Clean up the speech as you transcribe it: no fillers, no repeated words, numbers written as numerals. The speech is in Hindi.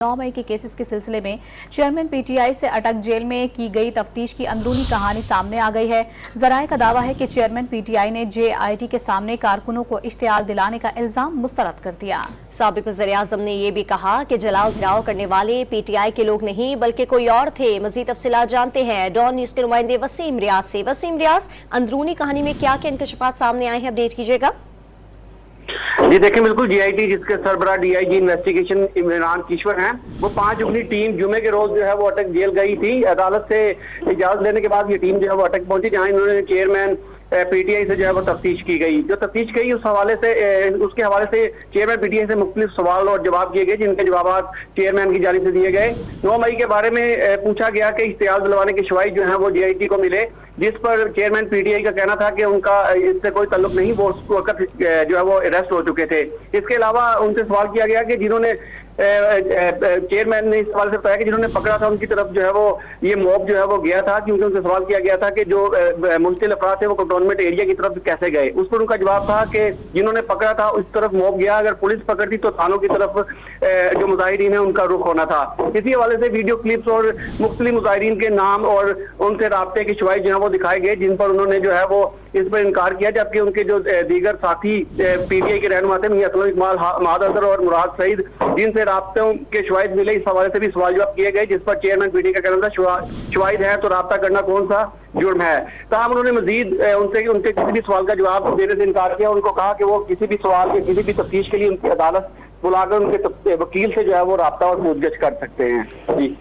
9 मई के केसेस के सिलसिले में चेयरमैन पीटीआई से अटक जेल में की गई तफ्तीश की अंदरूनी कहानी सामने आ गई है। जराये का दावा है कि चेयरमैन पीटीआई ने जेआईटी के सामने कारकुनों को इश्तियाल दिलाने का इल्जाम मुस्तरद कर दिया। साबिक वज़ीर-ए-आज़म ने यह भी कहा कि जलाओ घिराव करने वाले पीटीआई के लोग नहीं बल्कि कोई और थे। मजीद तफसीलात जानते हैं डॉन न्यूज के नुमाइंदे वसीम रियाज से। वसीम रियाज, अंदरूनी कहानी में क्या क्या इंकशाफात सामने आए हैं, अपडेट कीजिएगा। जी देखें, बिल्कुल जीआईटी जिसके सरबराह डीआईजी इन्वेस्टिगेशन इमरान किश्वर हैं, वो 5 जुगनी टीम जुमे के रोज जो है वो अटक जेल गई थी। अदालत से इजाजत लेने के बाद ये टीम जो है वो अटक पहुंची, जहां इन्होंने चेयरमैन पीटीआई से जो है वो तफ्तीश की गई। जो तफ्तीश की उस हवाले से उसके हवाले से चेयरमैन पीटीआई से मुख्तलिफ सवाल और जवाब किए गए, जिनके जवाब चेयरमैन की जानिब से दिए गए। 9 मई के बारे में पूछा गया कि इश्तियाल दिलवाने के शवाहिद जो है वो जीआईटी को मिले, जिस पर चेयरमैन पीटीआई का कहना था कि उनका इससे कोई ताल्लुक नहीं, वो उस वक्त जो है वो अरेस्ट हो चुके थे। इसके अलावा उनसे सवाल किया गया कि जिन्होंने चेयरमैन ने इस सवाल से बताया कि जिन्होंने पकड़ा था उनकी तरफ जो है वो ये मॉब जो है वो गया था, क्योंकि उनसे सवाल किया गया था कि जो मुश्तिल अफराद थे वो कंटोनमेंट एरिया की तरफ कैसे गए। उस पर उनका जवाब था कि जिन्होंने पकड़ा था उस तरफ मॉब गया, अगर पुलिस पकड़ती तो थानों की तरफ जो मुजाहिरीन है उनका रुख होना था। इसी हवाले से वीडियो क्लिप्स और मुख्तलिफ मुजाहिरीन के नाम और उनसे राब्ते के शवाहिद जो है वो दिखाए गए, जिन पर उन्होंने जो है वो इस पर इनकार किया, जबकि उनके जो दीगर साथी पीटीआई के रहनुमा थे मियां असलम इकबाल, महमूद अजहर और मुराद सईद, जिनसे राब्तों के शवाहिद मिले, इस हवाले से भी सवाल जवाब किए गए, जिस पर चेयरमैन पीटीआई का कहना था शवाहिद है तो राब्ता करना कौन सा जुर्म है। तमाम उन्होंने मजीद उनसे उनके किसी भी सवाल का जवाब देने से इनकार किया। उनको कहा कि वो किसी भी सवाल के किसी भी तफ्तीश के लिए उनकी अदालत बुलाकर उनके वकील से जो है वो राब्ता और पूछगछ कर सकते हैं। जी।